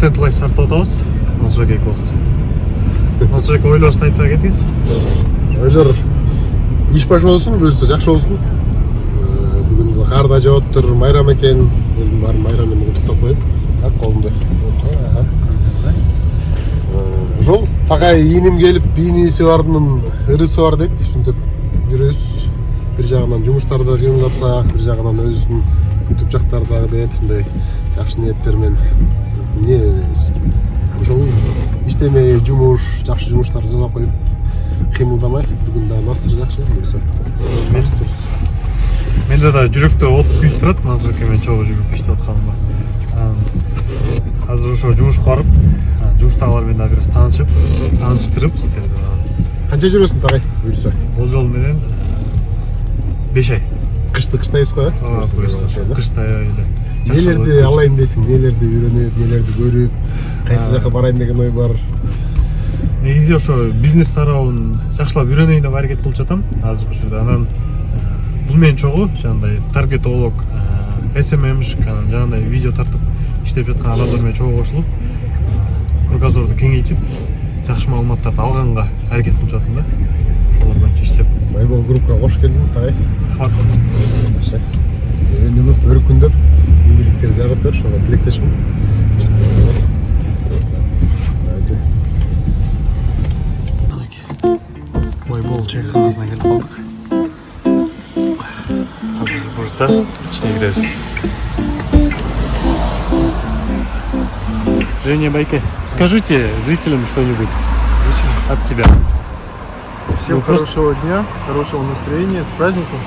Content Life тартып атабыз. Назырбек экөөбүз. Назырбек ойлоосун айтып кетиңиз. Ажар иш баш болсун, буюрса жакшы болсун. Бүгүн кар да жаап тур, майрам экен. Өзүм баарын майрам менен куттуктап коеюн. Так колумда. Ошол такай ийиним келип, ийниси бардын ырысы бар дейт. Ушинтип жүрөбүз. Бир жагынан жумуштарды кыйын жатсак, бир жагынан өзүнүн YouTube жактардагы деп ушундай жакшы ниеттер менен ошол иштемей жакшы жумуштарды жасап коюп кыймылдамай бүгүн да насыр жакшы буюрса Менде да жүрөктө от күйүп турат, Назырбекке мен чогуу жүрүп иштеп атканымда. Азыр ошо жумушка барып, жумуштагылар менен дагы бир тааныштырып сиздерди. Канча жүрөсүң тагай буюрса? Бул жол менен 5 ай. Кыштайсыз го, Кыштай эле. Нелерди алайын десиң, нелерди үйрөнүп, нелерди көрүп, кайсы жака барайын деген ой бар? Негизи ошо бизнес тарабын жакшылап үйрөнөйүн деп аракет кылып жатам азыркы учурда. Анан бул менен чогуу жандай таргетолог, SMM, жандай видео тартып иштеп жаткан адамдар менен чогуу кошулуп, кругозорду кеңейтип, жакшы маалыматтарды алганга аракет кылып жатам да. Ошолор боюнча иштеп. Байбол группка кош келдиң, тагай. Рахмат. Өнүгүп, өркүндөп, ийгиликтер жаратып, ошого тилектешмин. Байбол чайханасына келип калдык. Азыр буюрса ичине киребиз. Женя, Байке, скажите зрителям что-нибудь от тебя. Всем хорошего дня, хорошего настроения, с праздником.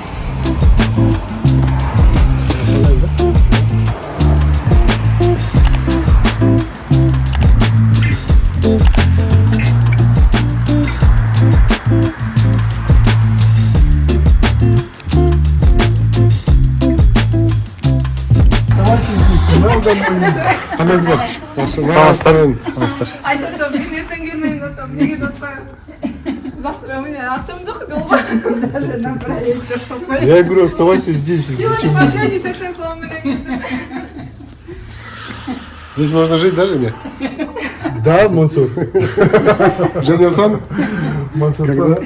Саламатсыздар. Айтады, мен ертең келмеймін атам, неге жатпаймын? Завтра у меня автомдық долба. Даже на проезд жоқ. Я говорю, оставайся здесь. Сегодня последний сексен салон менен келді. Здесь можно жить, да, Женя? Да, Мансур. Женя-сан? Мансур-сан.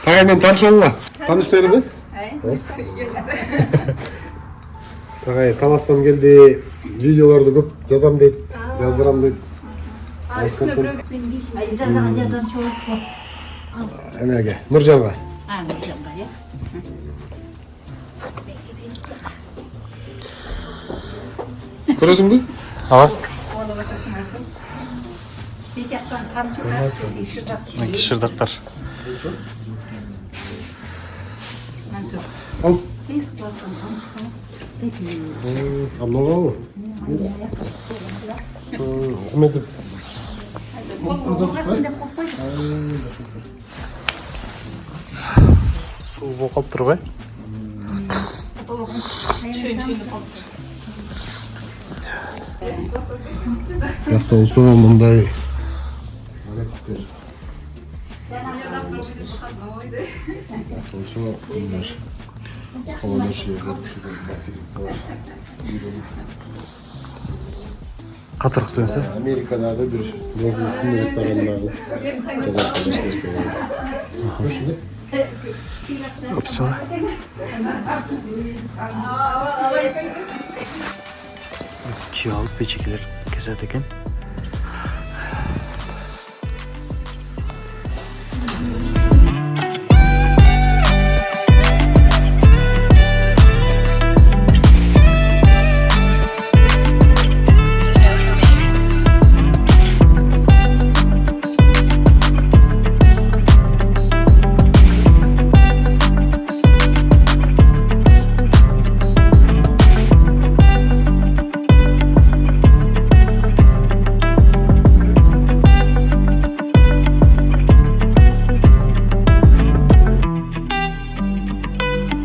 Тагай менен таанышалы. Тааныштар эмес? Тагай Таластан келди, видеолорду көп жазам дейт, жаздырам дейт. Айзадаға жазан чоғып қой. Эмеге, Нуржанга. Нұржанға, я. Көрөсүңбү? Бекеттен қамшы қартты, шырдақ. Шырдактар. Мансур. Ал. Бес қылатын қамшы қылып. Амногабы? Кметип. Болғасын деп қойып. Суу болуп калып турбайбы? Жакта болсо мындай Катыркы сөйлөсө. Америкадагы бир Розустун ресторанындагы жазат эшлешке. Опсо. Чүй алып печекелер кесет экен.